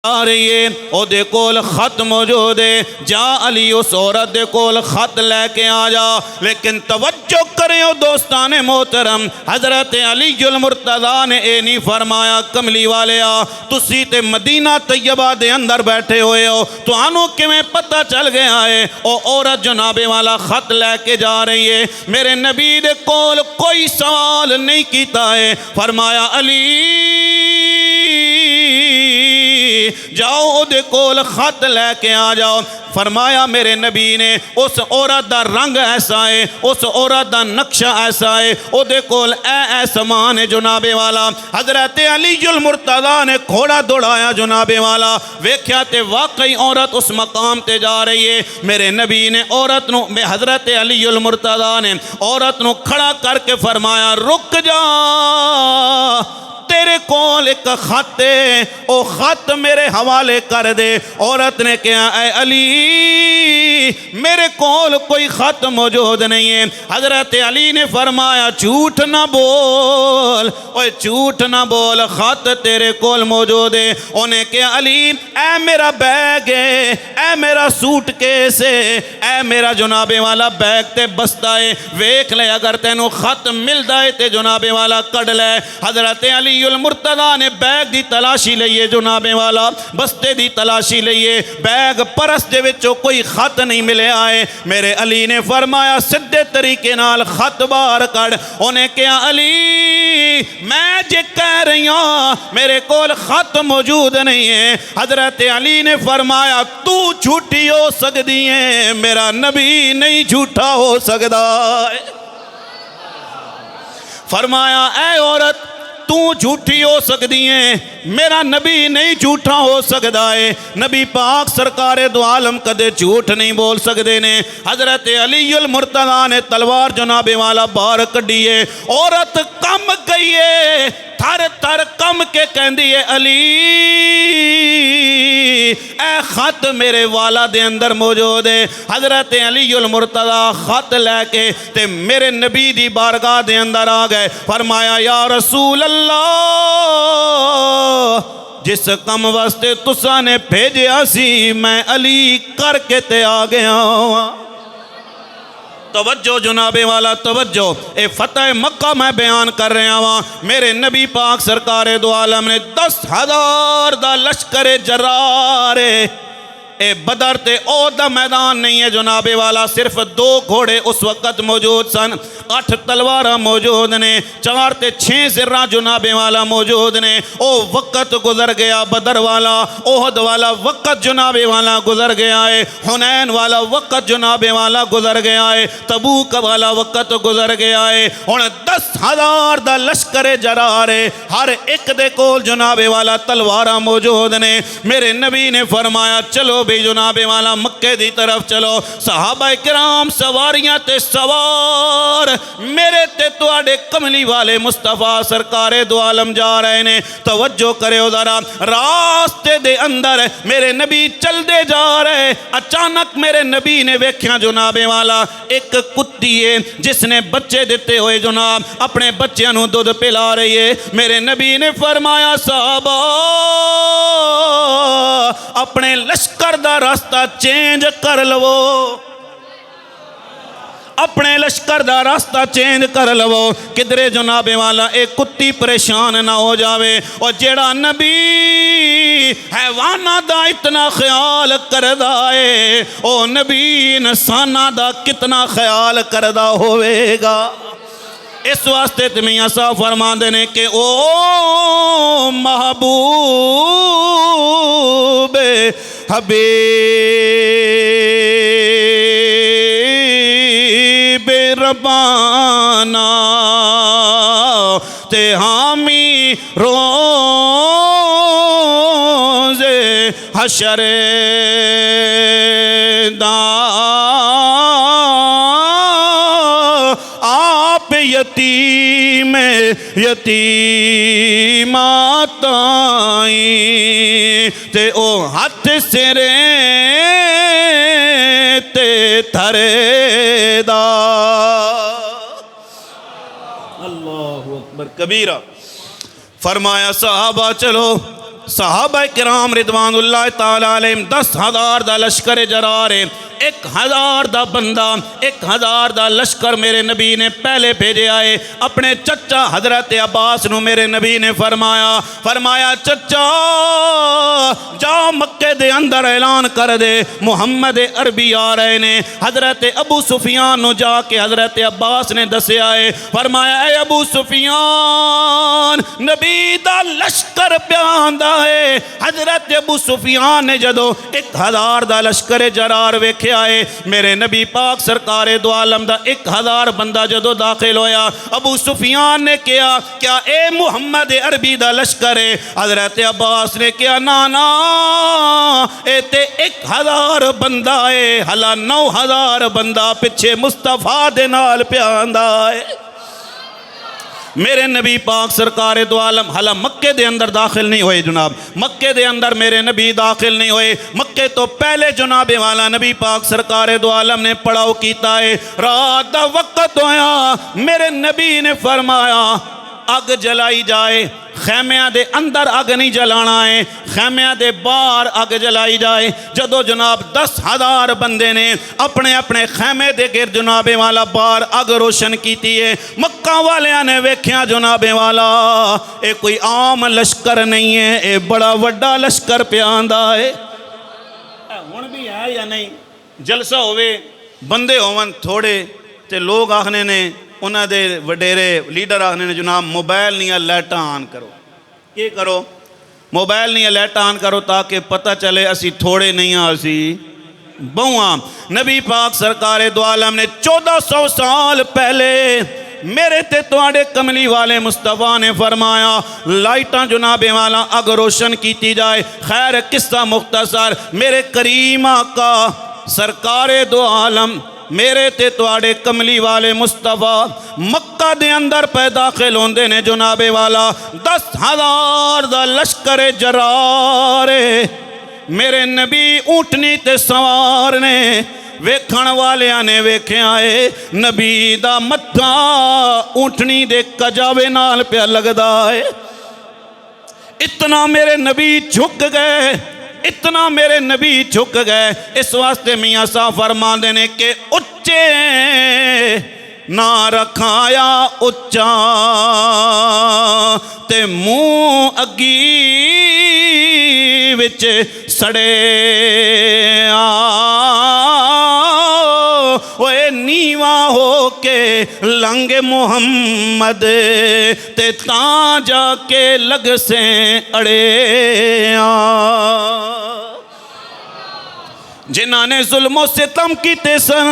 آ رہی ہے او دے کول خط موجود ہے، جا علی اس عورت دے کول خط لے کے آ جا۔ لیکن توجہ کریں او دوستان محترم، حضرت علی المرتضیٰ نے اے نہیں فرمایا کملی والے آ تسی تے مدینہ طیبہ دے اندر بیٹھے ہوئے ہو تو آنو کمیں پتہ چل گیا ہے او عورت جناب والا خط لے کے جا رہی ہے۔ میرے نبی دے کول کوئی سوال نہیں کیتا ہے، فرمایا علی جاؤ دے کول خط لے کے آ جاؤ۔ فرمایا میرے نبی نے اس عورت دا رنگ ایسا ہے، اس عورت دا نقشہ ایسا ہے، او دے کول اے سامان ہے جناب والا۔ حضرت علی المرتضیٰ نے گھوڑا دوڑایا جناب والا، ویکھیا تے واقعی عورت اس مقام تے جا رہی ہے۔ میرے نبی نے عورت نو، حضرت علی المرتضیٰ نے عورت نو کھڑا کر کے فرمایا رک جا، تیرے کول ایک خط ہے، او خط میرے حوالے کر دے۔ عورت نے کہا اے علی میرے کول کوئی خط موجود نہیں ہے۔ حضرت علی نے فرمایا جھوٹ نہ بول، اوے جھوٹ نہ بول، خط تیرے کول موجود ہے۔ انہیں کہا علی اے میرا بیگ ہے، اے میرا سوٹ کیس ہے، اے میرا جناب والا بیگ تے بستا ہے، ویکھ لے اگر تینوں خط ملدا ہے تے جناب والا کڈ لے۔ حضرت علی المرتضیٰ نے بیگ دی تلاشی لئیے جناب والا، بستے دی تلاشی لئیے، بیگ پرس دے وچوں کوئی خط نہیں ملے آئے۔ میرے علی نے فرمایا سدھے طریقے نال خط باہر کڑ۔ انہیں کہا علی میں جے کہہ رہی ہوں میرے کول خط موجود نہیں ہے۔ حضرت علی نے فرمایا تو جھوٹی ہو سکتی ہے، میرا نبی نہیں جھوٹا ہو سکتا۔ فرمایا اے عورت تو جھوٹی ہو سکتی ہیں، میرا نبی نہیں جھوٹا ہو سکتا ہے۔ نبی پاک سرکار دو عالم کدے جھوٹ نہیں بول سکتے نے۔ حضرت علی المرتضیٰ نے تلوار جناب والا باہر کڈی ہے، عورت کم گئی ہے، تھر تھر کم کے کہندی ہے علی اے خط میرے والا دے اندر موجود ہے۔ حضرت علی المرتضیٰ خط لے کے تے میرے نبی دی بارگاہ دے اندر آ گئے۔ فرمایا یا رسول اللہ جس کم واسطے تساں نے بھیجیا سی میں علی کر کے تے آ گیا۔ توجہ جناب والا توجہ، اے فتح مکہ میں بیان کر رہے ہیں۔ میرے نبی پاک سرکار دو عالم نے 10,000 دا لشکر جرار اے بدر تے او دا میدان نہیں ہے جناب والا، صرف 2 گھوڑے اس وقت موجود سن، 8 تلوارہ موجود نے، 4 تے 6 زرہ جناب والا موجود نے۔ او وقت گزر گیا بدر والا، احد والا وقت جناب والا گزر گیا ہے، حنین والا وقت جناب والا گزر گیا ہے، تبوک والا وقت گزر گیا ہے۔ ہن 10,000 دا لشکر جرار ہے، ہر ایک دے کول جناب والا تلوارہ موجود نے۔ میرے نبی نے فرمایا چلو بھی جناب والا مکے دی طرف چلو۔ صحابہ کرام سواریاں تے سوار میرے تے تواڈے کملی والے مصطفیٰ سرکار دو عالم جا رہے نے۔ توجہ کرے ہو ذرا، راستے دے اندر میرے نبی چل دے جا رہے، اچانک میرے نبی نے ویکھیا جناب والا ایک کتی ہے جس نے بچے دیتے ہوئے جناب اپنے بچیاں نو دودھ پلا رہی ہے۔ میرے نبی نے فرمایا صحابہ اپنے لشکر دا راستہ چینج کر لو، اپنے لشکر دا راستہ چینج کر لو، کدرے جناب والا ایک کتی پریشان نہ ہو جاوے۔ اور جیڑا نبی حیوانہ دا اتنا خیال کردہ ہے او نبی انسانہ دا کتنا خیال کردہ ہوئے گا۔ اس واسطے میاں صاحب فرماندے نے کہ او محبوب حبیب ربانا تے حامی روز حشر دا آپ یتیم یتیمات آئیں تے او ہاتھ سرے تے تھرے دا۔ اللہ اکبر کبیرہ۔ فرمایا صحابہ چلو صحابہ کرام رضوانullah تعالی علیہم 10,000 دا لشکر جرار ہے 1,000 دا بندہ 1,000 دا لشکر میرے نبی نے پہلے بھیجے آئے اپنے چچا حضرت عباس نو میرے نبی نے فرمایا چچا جاؤ مکے دے اندر اعلان کر دے محمد عربی آ رہے نے حضرت ابو سفیان نو جا کے حضرت عباس نے دسیا ہے فرمایا اے ابو سفیان نبی دا لشکر پیاندا ہے حضرت ابو سفیان نے جدو 1,000 دا لشکر جرار ویکھے آئے میرے نبی پاک سرکار دو عالم دا 1,000 بندہ جدو داخل ہویا ابو سفیان نے کیا اے محمد عربی دا لشکر ہے حضرت عباس نے کیا نا اے تے 1,000 بندہ ہے حالا 9,000 بندہ پچھے مصطفیٰ دے نال پیاندا ہے میرے نبی پاک سرکار دو عالم حالا مکے دے اندر داخل نہیں ہوئے جناب مکے دے اندر میرے نبی داخل نہیں ہوئے مکے تو پہلے جناب والا نبی پاک سرکار دو عالم نے پڑاؤ کیتا ہے رات دا وقت ہویا میرے نبی نے فرمایا اگ جلائی جائے خیمیاں دے اندر اگ نہیں جلانا ہے خیمیاں دے باہر اگ جلائی جائے جدو جناب 10,000 بندے نے اپنے اپنے خیمے دے گرد جناب والا باہر اگ روشن کیتی ہے مکہ والیاں نے ویکھیا جناب والا اے کوئی عام لشکر نہیں ہے اے بڑا وڈا لشکر پیاندا ہے ہن بھی ہے یا نہیں جلسہ ہوئے بندے ہون تھوڑے تے لوگ آخنے نے انہاں دے وڈیرے لیڈر آخنے نے جناب موبائل نہیں لائٹاں آن کرو یہ کرو موبائل نہیں لائٹاں آن کرو تاکہ پتہ چلے اسی تھوڑے نہیں ہیں اسی بہواں نبی پاک سرکار دو عالم نے 1400 سال پہلے میرے تے تواڈے کملی والے مصطفیٰ نے فرمایا لائٹاں جناب والا اگ روشن کیتی جائے خیر قصہ مختصر میرے کریم آقا سرکار دو عالم میرے تے تواڈے کملی والے مصطفیٰ مکہ دے اندر پہ داخل ہوندے نے جناب والا 10,000 دا لشکر جرار میرے نبی اونٹنی تے سوار نے ویکھن والیاں نے ویکھے آئے نبی دا متھا اونٹنی دے کجاوے نال پہ لگدا ہے اتنا میرے نبی جھک گئے اتنا میرے نبی جھک گئے اس واسطے میاں صاحب فرماندے نے کہ اچے نہ رکھایا اچا تے منہ اگی وچ سڑے اوے نیواں ہو کے لنگ محمد تے تاں جا کے لگ سے اڑے جنہاں نے ظلم و ستم کیتے سن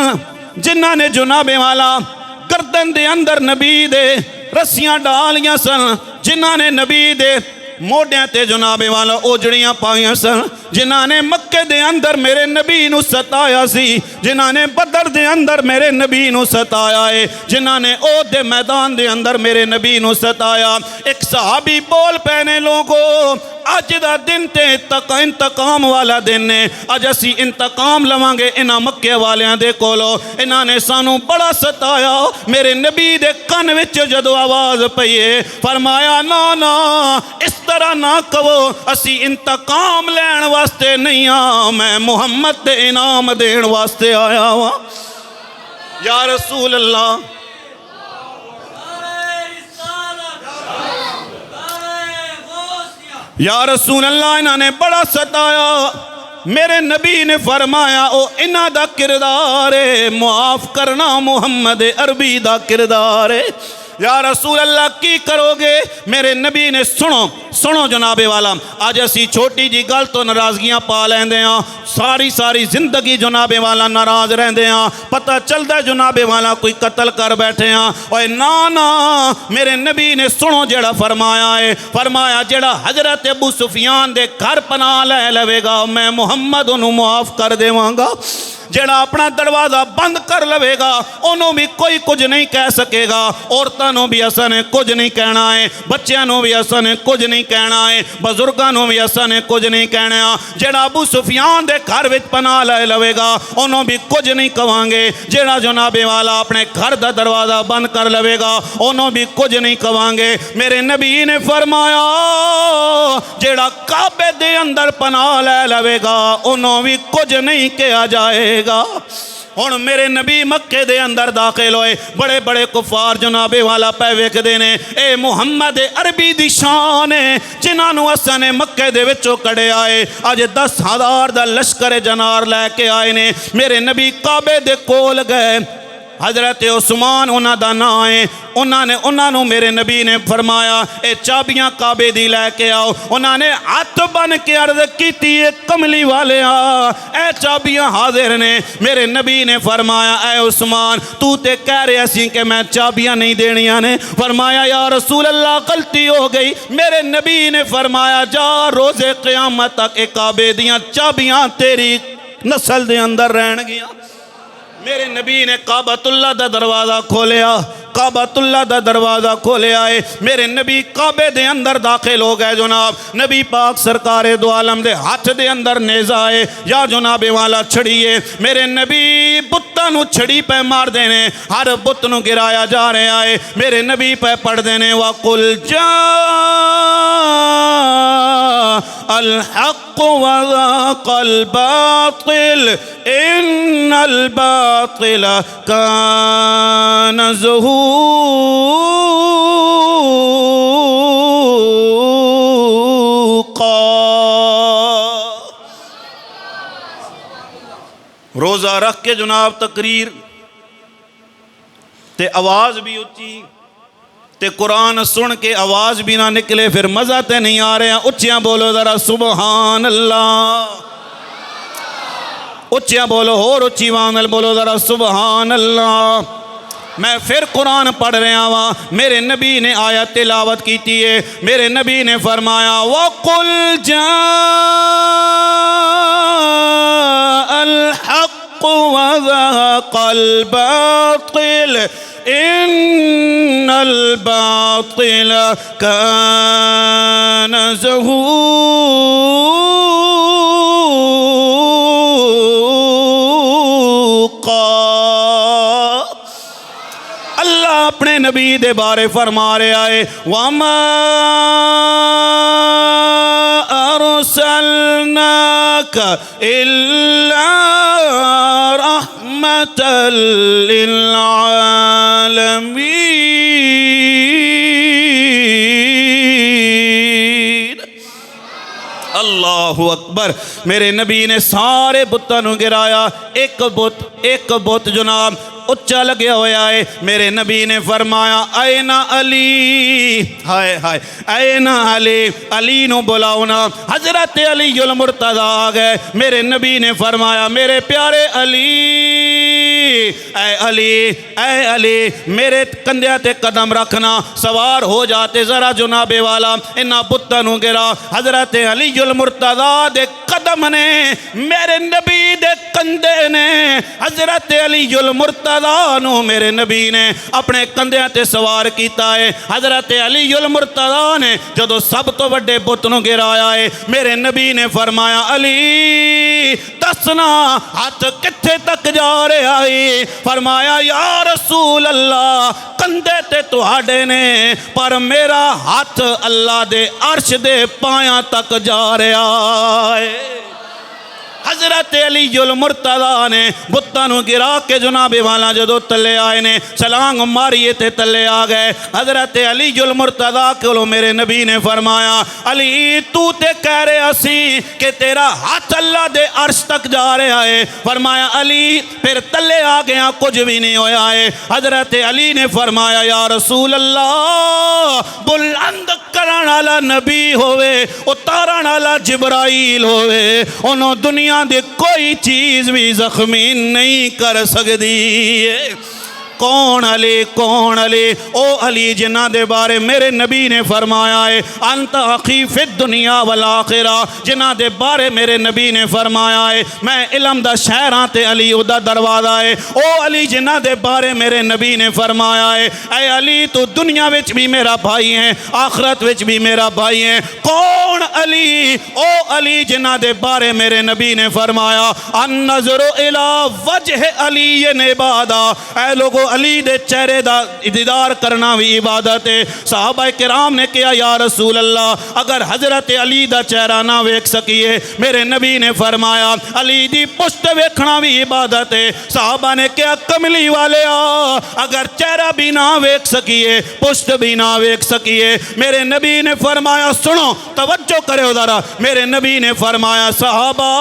جنہاں نے جناب والا گردن دے اندر نبی دے رسیاں ڈالیاں سن جنہاں نے نبی دے موڑیاں تے جناب والا اوجڑیاں پائیاں سن جنہاں نے مکے دے اندر میرے نبی نو ستایا سی جنہاں نے بدر دے اندر میرے نبی نو ستایا ہے جنہاں نے احد دے میدان دے اندر میرے نبی نو ستایا ایک صحابی بول پہنے لوگوں اج دا دن تے انتقام والا دن ہے اج اسی انتقام لوانگے انہاں مکے والیاں دے کولو انہاں نے سانو بڑا ستایا میرے نبی دے کن وچ جدو آواز پئیے فرمایا نا اس طرح نہ کہو اسی انتقام لین واسطے نہیں آ میں محمد دے انعام دین واسطے آیا ہوا یا رسول اللہ یا رسول اللہ انہاں نے بڑا ستایا میرے نبی نے فرمایا او انہاں دا کردار ہے معاف کرنا محمد عربی دا کردار ہے یا رسول اللہ کی کرو گے میرے نبی نے سنو جناب والا آج اسی چھوٹی جی گل تو ناراضگیاں پا لیندے ہاں ساری زندگی جناب والا ناراض رہندے ہاں پتہ چلدا جناب والا کوئی قتل کر بیٹھے ہاں اوے نا میرے نبی نے سنو جڑا فرمایا ہے فرمایا جڑا حضرت ابو سفیان دے گھر پناہ لے لوے گا میں محمد انہوں معاف کر دیواں گا جڑا اپنا دروازہ بند کر لوے گا انہوں بھی کوئی کچھ نہیں کہہ سکے گا. عورتوں بھی اساں نے کچھ نہیں کہنا ہے, بچیاں بھی اساں نے کچھ نہیں کہنا ہے, بزرگاں بھی اساں نے کچھ نہیں کہنا. جڑا ابو سفیان دے گھر وچ پناہ لے لوے گا انہوں بھی کچھ نہیں کہاں گے. جڑا جناب والا اپنے گھر دا دروازہ بند کر لوے گا انہوں بھی کچھ نہیں کہاں گے. میرے نبی نے فرمایا جڑا کعبے دے اندر پناہ لے لوے گا انہوں بھی کچھ نہیں کہا جائے گا. ہن میرے نبی مکے دے اندر داخل ہوئے, بڑے بڑے کفار جناب والا پہ ویکھدے نے اے محمد عربی دی شان ہے جنہاں نو اساں نے مکے دے وچوں کڈے آئے, اج 10,000 دا لشکر جنار لے کے آئے نے. میرے نبی کعبے دے کول گئے, حضرت عثمان انہاں دا نام ہے, انہاں نو میرے نبی نے فرمایا اے چابیاں کعبے دی لے کے آؤ. انہاں نے ہاتھ بن کے عرض کیتی اے کملی والے اے چابیاں حاضر نے. میرے نبی نے فرمایا اے عثمان تو تے کہہ رہے سی کہ میں چابیاں نہیں دینیاں نے. فرمایا یا رسول اللہ غلطی ہو گئی. میرے نبی نے فرمایا جا روز قیامت تک اے کعبے دیاں چابیاں تیری نسل دے اندر رہن گیاں. میرے نبی نے کعبۃ اللہ دا دروازہ کھولیا, کعبۃ اللہ دا دروازہ کھولیا ہے. میرے نبی کعبے دے اندر داخل ہو گئے. جناب نبی پاک سرکار دو عالم دے ہاتھ دے اندر نیزہ ہے یا جناب والا چھڑی ہے. میرے نبی بتاں نو چھڑی پہ مار دینے, ہر بت نو گرایا جا رہا ہے. میرے نبی پہ پڑھ دینے وَقُلْ جَاءَ الْحَقُّ وَذَاقَ الْبَاطِلُ إِنَّ الْبَاطِلَ كَانَ زَهُوقًا. روزہ رکھ کے جناب تقریر تے آواز بھی اچھی تے قرآن سن کے آواز بھی نہ نکلے پھر مزہ تے نہیں آ رہے ہیں. اچھیاں بولو ذرا سبحان اللہ, اچھیاں بولو اور اچھی وانل بولو ذرا سبحان اللہ. میں پھر قرآن پڑھ رہا ہوں. میرے نبی نے آیت تلاوت کیتی ہے. میرے نبی نے فرمایا وَقُلْ جَاءَ الْحَقُّ وَذَاقَ الْبَاطِلُ إِنَّ الْبَاطِلَ كَانَ زَهُوقًا. اللہ اپنے نبی دے بارے فرما رہا ہے وَمَا أَرْسَلْنَاكَ إِلَّا رَحْمَةً لِلْعَالَمِينَ. اللہ اکبر. میرے نبی نے سارے بتوں نو گرایا, ایک بت جناب اچھا لگیا ہویا ہے. میرے نبی نے فرمایا این علی, ہائے ہائے این علی, علی نو بلاؤنا. حضرت علی المرتضی آ گئے. میرے نبی نے فرمایا میرے پیارے علی, اے علی اے علی میرے کندھے تے قدم رکھنا, سوار ہو جاتے ذرا جناب والا انہاں بتاں نو گرا. حضرت علی المرتضی دے قدم نے میرے نبی دے کندھے نے. حضرت علی المرتضی نو میرے نبی نے اپنے کندھے تے سوار کیتا ہے. حضرت علی المرتضی نے جدو سب تو بڑے بت نو گرایا ہے میرے نبی نے فرمایا علی دسنا ہاتھ کتھے تک جا رہا ہے. فرمایا یا رسول اللہ کندھے تے تہاڈے نے پر میرا ہاتھ اللہ دے عرش دے پایاں تک جا رہا ہے. حضرت علی المرتضی نے بتاں نو گرا کے جناب والا جدو تلے آئے نے سلام ماریے تے تلے آ گئے. حضرت علی المرتضی کولو میرے نبی نے فرمایا علی تو تے کہہ رہا سی کہ تیرا ہاتھ اللہ دے عرش تک جا رہا ہے. فرمایا علی پھر تلے آ گیا کچھ بھی نہیں ہویا ہے. حضرت علی نے فرمایا یا رسول اللہ بلند کرن والا نبی ہوئے اتارن والا جبرائیل ہوئے انہوں دنیا دے کوئی چیز بھی زخمی نہیں کر سکتی ہے. کون علی کون علی؟ او علی جنہ دے بارے میرے نبی نے فرمایا ہے انت اخی فی الدنیا والآخرہ، جنہ دے بارے میرے نبی نے فرمایا ہے میں علم دا شہراں تے علی دا دروازہ ہے۔ او علی جنہ دے بارے میرے نبی نے فرمایا ہے اے علی تو دنیا وچ بھی میرا بھائی ہے، آخرت وچ بھی میرا بھائی ہے۔ کون علی؟ او علی جنہ دے بارے میرے نبی نے فرمایا النظر الی وجہ علی عبادہ، اے لوگو علی دے چہرے دا دیدار کرنا بھی عبادت ہے۔ صحابہ کرام نے کہا یا رسول اللہ اگر حضرت علی دا چہرہ نہ ویکھ سکیے، میرے نبی نے فرمایا علی دی پشت ویکھنا بھی عبادت ہے۔ صحابہ نے کہا کملی والے اگر چہرہ بھی نہ ویکھ سکیے، پشت بھی نہ ویکھ سکیے، میرے نبی نے فرمایا سنو توجہ کرے ذرا، میرے نبی نے فرمایا صحابہ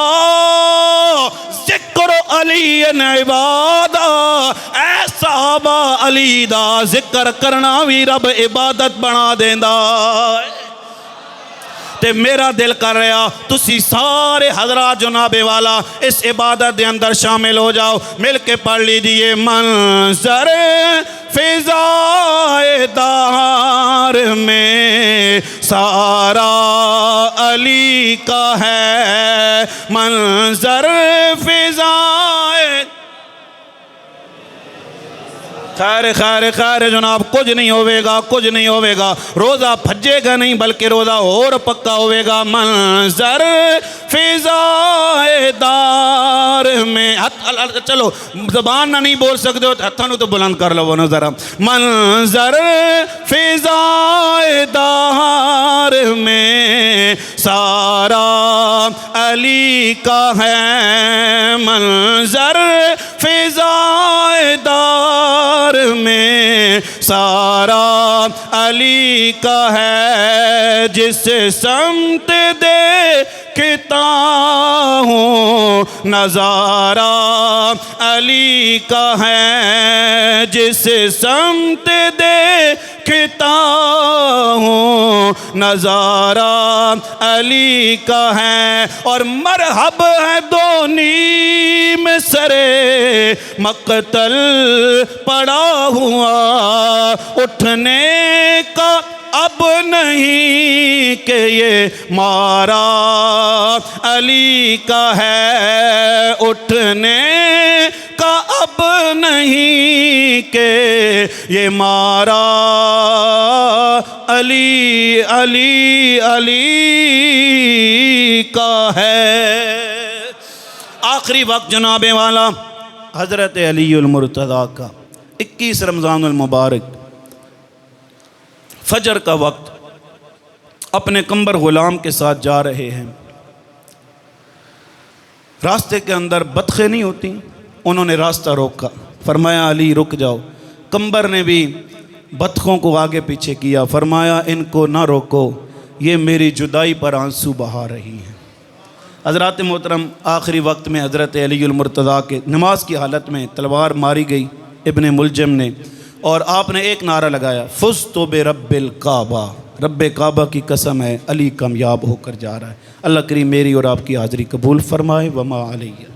ذکر علی عبادہ، اے صحابہ علی دا ذکر کرنا بھی رب عبادت بنا دیندا۔ تے میرا دل کر رہا تسی سارے حضرات جناب والا اس عبادت دے اندر شامل ہو جاؤ، مل کے پڑھ لیجئے منظر فضائے دار میں سارا علی کا ہے، منظر فضائے خیر خیر خیر جناب، کچھ نہیں ہوئے گا، کچھ نہیں ہوئے گا، روزہ پھجے گا نہیں بلکہ روزہ اور پکا ہوئے گا۔ منظر فضائے دار میں، چلو زبان نہ نہیں بول سکتے ہو ہتھوں تو بلند کر لو نا ذرا، منظر فضائے دار میں سارا علی کا ہے، منظر فضائے دار میں سارا علی کا ہے، جس سمت دیکھتا ہوں نظارہ علی کا ہے، جس سمت دیکھتا ہوں نظارہ علی کا ہے، اور مرحب ہے دو نیم سرے مقتل پڑا ہوا، اٹھنے کا اب نہیں کہ یہ مارا علی کا ہے، اٹھنے کا اب نہیں کہ یہ مارا علی علی علی کا ہے۔ آخری وقت جناب والا حضرت علی المرتضیٰ کا 21 رمضان المبارک فجر کا وقت اپنے کمبر غلام کے ساتھ جا رہے ہیں، راستے کے اندر بطخیں نہیں ہوتی، انہوں نے راستہ روکا، فرمایا علی رک جاؤ، کمبر نے بھی بطخوں کو آگے پیچھے کیا، فرمایا ان کو نہ روکو، یہ میری جدائی پر آنسو بہا رہی ہیں۔ حضرات محترم آخری وقت میں حضرت علی المرتضیٰ کے نماز کی حالت میں تلوار ماری گئی ابن ملجم نے، اور آپ نے ایک نعرہ لگایا فزت برب الکعبہ، رب کعبہ کی قسم ہے علی کامیاب ہو کر جا رہا ہے۔ اللہ کریم میری اور آپ کی حاضری قبول فرمائے، وما علیہ۔